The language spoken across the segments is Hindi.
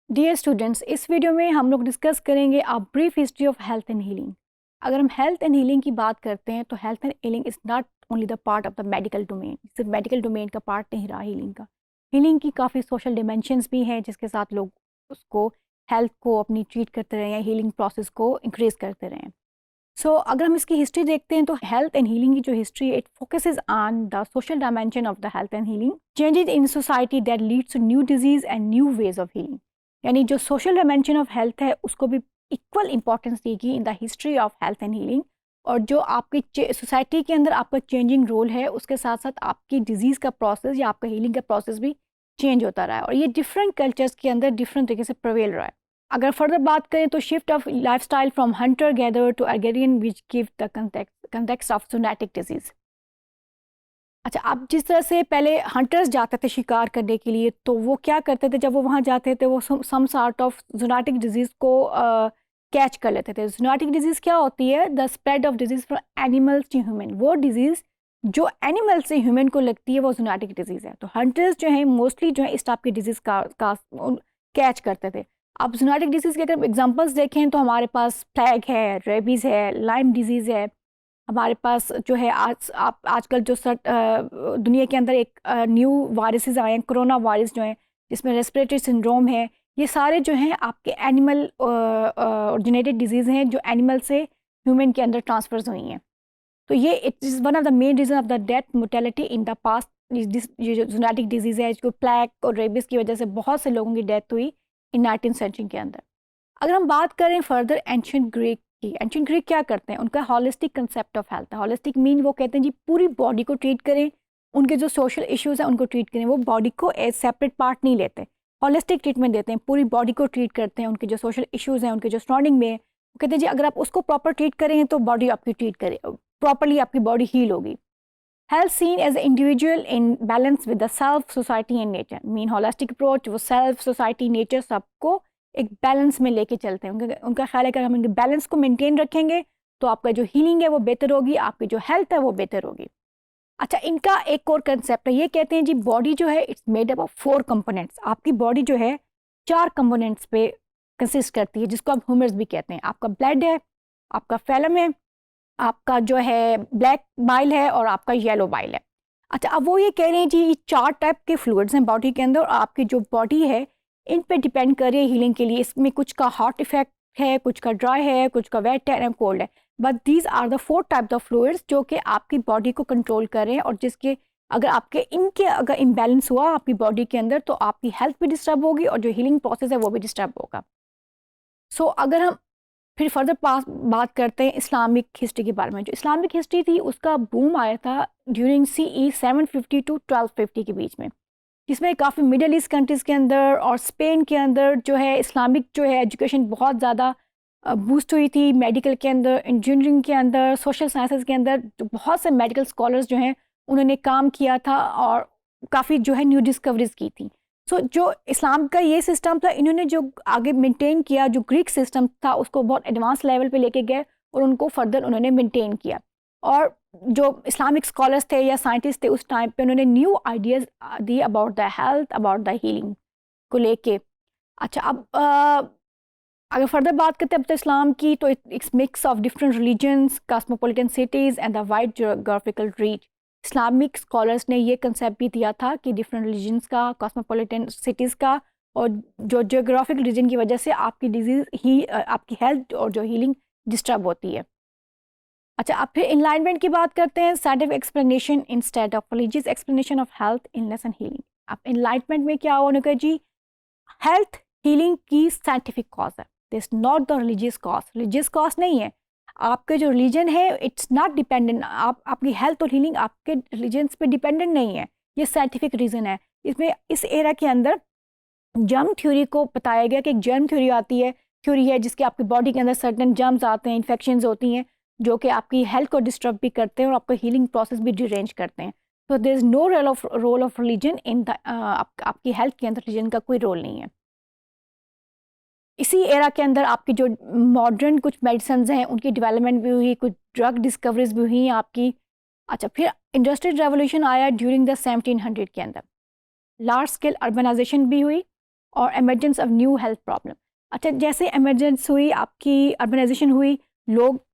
डियर स्टूडेंट्स, इस वीडियो में हम लोग डिस्कस करेंगे a brief history of health and healing. अगर हम हेल्थ एंड हीलिंग की बात करते हैं तो health and healing is not only the part of the medical domain. सिर्फ मेडिकल डोमेन का पार्ट नहीं रहा हीलिंग का। हीलिंग की काफ़ी सोशल डिमेंशंस भी हैं जिसके साथ लोग उसको हेल्थ को अपनी ट्रीट करते रहे हैं, हीलिंग प्रोसेस को इंक्रीज करते रहे। अगर हम इसकी हिस्ट्री देखते हैं तो हेल्थ एंड हीलिंग की जो हिस्ट्री है, it focuses on the social dimension of the health and healing, changes in society that leads to new disease and new ways of healing. यानी जो सोशल डायमेंशन ऑफ हेल्थ है उसको भी इक्वल इंपॉर्टेंस देगी in the history of health and healing. और जो आपकी सोसाइटी के अंदर आपका चेंजिंग रोल है उसके साथ साथ आपकी डिजीज का प्रोसेस या आपका हीलिंग का प्रोसेस भी चेंज होता रहा है, और ये डिफरेंट कल्चर्स के अंदर डिफरेंट तरीके से प्रवेल रहा है। अगर फर्दर बात करें तो shift of lifestyle from hunter gather to agrarian which give the context of genetic disease. अच्छा, अब जिस तरह से पहले हंटर्स जाते थे शिकार करने के लिए, तो वो क्या करते थे, जब वो वहाँ जाते थे वो some sort of zoonotic disease को कैच कर लेते थे। जोनेटिक डिजीज़ क्या होती है? The spread of disease from animals to human. वो डिजीज़ जो एनिमल से ह्यूमन को लगती है वो जोनेटिक डिजीज़ है। तो हंटर्स जो हैं मोस्टली जो है इस टाइप की डिजीज़ का कैच करते थे। अब जोनेटिक डिजीज़ के अगर एग्जांपल्स देखें तो हमारे पास प्लेग है, रेबीज़ है, लाइम डिजीज़ है। हमारे पास जो है आजकल जो दुनिया के अंदर एक न्यू वायरसेस आए हैं, कोरोना वायरस जो है जिसमें रेस्पिरेटरी सिंड्रोम है, ये सारे जो हैं आपके एनिमल ओरिजिनेटेड डिजीज़ हैं जो एनिमल से ह्यूमन के अंदर ट्रांसफर्स हुई हैं। तो ये it is one of the main reason of the death mortality in the past. ये जो जोनेटिक डिजीज़ है, इसको प्लेग और रेबीज़ की वजह से बहुत से लोगों की डेथ हुई इन 19th सेंचुरी के अंदर। अगर हम बात करें फर्दर एंशिएंट ग्रीक की, एंशिएंट ग्रीक क्या करते हैं? उनका हॉलिस्टिक कंसेप्ट ऑफ हेल्थ है। हॉलिस्टिक मीन वो कहते हैं जी पूरी बॉडी को ट्रीट करें, उनके जो सोशल इश्यूज हैं उनको ट्रीट करें। वो बॉडी को एज सेपरेट पार्ट नहीं लेते, हॉलिस्टिक ट्रीटमेंट देते हैं, पूरी बॉडी को ट्रीट करते हैं। उनके जो सोशल इश्यूज हैं, उनके जो सराउंडिंग में, वो कहते हैं जी अगर आप उसको प्रॉपर ट्रीट करें तो बॉडी आपकी ट्रीट करे प्रॉपरली, आपकी बॉडी हील होगी। Health seen as individual in balance with the self, society and nature. Mean holistic approach, वो सेल्फ, सोसाइटी, नेचर सबको एक बैलेंस में लेके चलते हैं। उनका ख्याल है कि हम इनके बैलेंस को मेंटेन रखेंगे तो आपका जो हीलिंग है वो बेहतर होगी, आपकी जो हेल्थ है वो बेहतर होगी। अच्छा, इनका एक और कंसेप्ट है, ये कहते हैं जी बॉडी जो है it's made up of 4 components. आपकी बॉडी जो है 4 कंपोनेंट्स पे कंसिस्ट करती है, जिसको आप ह्यूमर्स भी कहते हैं। आपका ब्लड है, आपका फैलम है, आपका जो है ब्लैक बाइल है, और आपका येलो बाइल है। अच्छा, अब वो ये कह रहे हैं जी ये 4 टाइप के फ्लूइड्स हैं बॉडी के अंदर, और आपकी जो बॉडी है इन पे डिपेंड कर रही है हीलिंग के लिए। इसमें कुछ का हॉट इफेक्ट है, कुछ का ड्राई है, कुछ का वेट है, कोल्ड है। But these are the 4 type of fluids जो कि आपकी बॉडी को कंट्रोल कर रहे हैं, और जिसके अगर आपके इनके अगर इम्बैलेंस हुआ आपकी बॉडी के अंदर तो आपकी हेल्थ भी डिस्टर्ब होगी और जो हीलिंग प्रोसेस है वो भी डिस्टर्ब होगा। अगर हम फिर फर्दर पास बात करते हैं इस्लामिक हिस्ट्री के बारे में। जो इस्लामिक हिस्ट्री थी उसका बूम आया था ड्यूरिंग CE 750 टू 1250 के बीच में, जिसमें काफ़ी मिडल ईस्ट कंट्रीज़ के अंदर और स्पेन के अंदर जो है इस्लामिक जो है एजुकेशन बहुत ज़्यादा बूस्ट हुई थी। मेडिकल के अंदर, इंजीनियरिंग के अंदर, सोशल साइंसेज के अंदर जो बहुत से मेडिकल स्कॉलर्स जो हैं उन्होंने काम किया था और काफ़ी जो है न्यू डिस्कवरीज की थी। जो इस्लाम का ये सिस्टम था, इन्होंने जो आगे मेंटेन किया, जो ग्रीक सिस्टम था उसको बहुत एडवांस लेवल पे लेके गए और उनको फर्दर उन्होंने मेंटेन किया। और जो इस्लामिक स्कॉलर्स थे या साइंटिस्ट थे उस टाइम पे, उन्होंने न्यू आइडियाज़ दिए about the health, about the healing को लेके। अच्छा, अब अगर फर्दर बात करते हैं अब तो इस्लाम की, तो it's mix of different religions, cosmopolitan cities and the wide geographical reach. Islamic scholars ने ये कंसेप्ट भी दिया था कि डिफरेंट रिलीजन्स का, कॉस्मोपॉलिटन सिटीज़ का, और जो जोग्राफिक रीजन की वजह से आपकी डिजीज़ ही आपकी हेल्थ और जो हीलिंग डिस्टर्ब होती है। अच्छा, अब फिर इनलाइनमेंट की बात करते हैं, scientific explanation instead of religious explanation of health, illness and healing. अब इनलाइटमेंट में क्या होने का जी, हेल्थ हीलिंग की साइंटिफिक कॉज है, this not the religious cause. Religious cause नहीं है, आपके जो रिलीजन है इट्स नॉट डिपेंडेंट, आपकी हेल्थ और हीलिंग आपके रिलीजन्स पे डिपेंडेंट नहीं है, ये साइंटिफिक रीज़न है। इसमें इस एरा के अंदर जर्म थ्योरी को बताया गया कि एक जर्म थ्योरी आती है, थ्योरी है जिसके आपकी बॉडी के अंदर सर्टेन जर्म्स आते हैं, इन्फेक्शंस होती हैं जो कि आपकी हेल्थ को डिस्टर्ब भी करते हैं और आपका हीलिंग प्रोसेस भी डिरेंज करते हैं। तो there is no role of religion in the आपकी हेल्थ के अंदर रिलीजन का कोई रोल नहीं है। इसी एरा के अंदर आपकी जो मॉडर्न कुछ मेडिसिन हैं उनकी डेवलपमेंट भी हुई, कुछ ड्रग डिस्कवरीज भी हुई आपकी। अच्छा, फिर इंडस्ट्रियल रेवोल्यूशन आया ड्यूरिंग द 1700 के अंदर, लार्ज स्केल अर्बनाइजेशन भी हुई और emergence of new health problem. अच्छा, जैसे एमरजेंस हुई, आपकी अर्बनाइजेशन हुई, लोग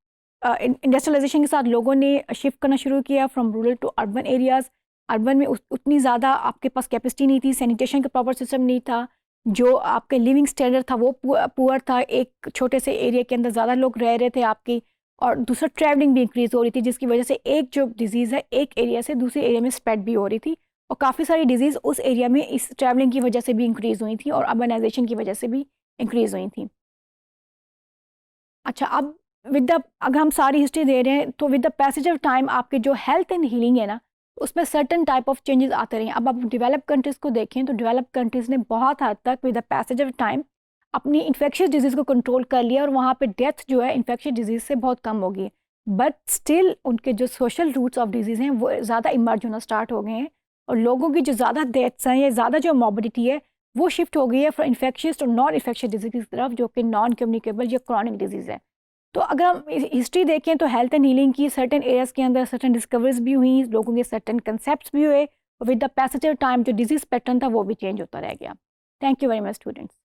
इंडस्ट्रियलाइजेशन के साथ लोगों ने शिफ्ट करना शुरू किया from rural to urban areas. Urban में उतनी ज़्यादा आपके पास कैपेसिटी नहीं थी, सैनिटेशन का प्रॉपर सिस्टम नहीं था, जो आपके लिविंग स्टैंडर्ड था वो पुअर था, एक छोटे से एरिया के अंदर ज़्यादा लोग रह रहे थे आपकी, और दूसरा ट्रैवलिंग भी इंक्रीज़ हो रही थी, जिसकी वजह से एक जो डिजीज़ है एक एरिया से दूसरे एरिया में स्प्रेड भी हो रही थी, और काफ़ी सारी डिजीज़ उस एरिया में इस ट्रैवलिंग की वजह से भी इंक्रीज़ हुई थी और अर्बनाइजेशन की वजह से भी इंक्रीज़ हुई थी। अच्छा, अब अगर हम सारी हिस्ट्री दे रहे हैं तो with the passage of time आपके जो हेल्थ एंड हीलिंग है ना, उसमें सर्टन टाइप ऑफ चेंजेस आते रहे हैं। अब आप डेवलप कंट्रीज़ को देखें तो डेवलप कंट्रीज़ ने बहुत हद तक with the passage of time अपनी इन्फेक्शियस डिजीज़ को कंट्रोल कर लिया, और वहाँ पे डेथ जो है इन्फेक्शियस डिजीज़ से बहुत कम हो गई। बट स्टिल उनके जो सोशल रूट्स ऑफ डिजीज़ हैं वो ज़्यादा इमर्ज होना स्टार्ट हो गए हैं, और लोगों की जो ज़्यादा डेथ्स हैं या ज़्यादा जो मोबिलिटी है वो शिफ्ट हो गई है from infectious to non infectious disease की तरफ, जो कि नॉन कम्युनिकेबल या क्रॉनिक डिजीज़ है। तो अगर हम हिस्ट्री देखें तो हेल्थ एंड हीलिंग की सर्टेन एरियाज़ के अंदर सर्टेन डिस्कवरीज भी हुई, लोगों के सर्टेन कंसेप्ट्स भी हुए, और with the passage of time जो डिजीज़ पैटर्न था वो भी चेंज होता रह गया। Thank you very much students.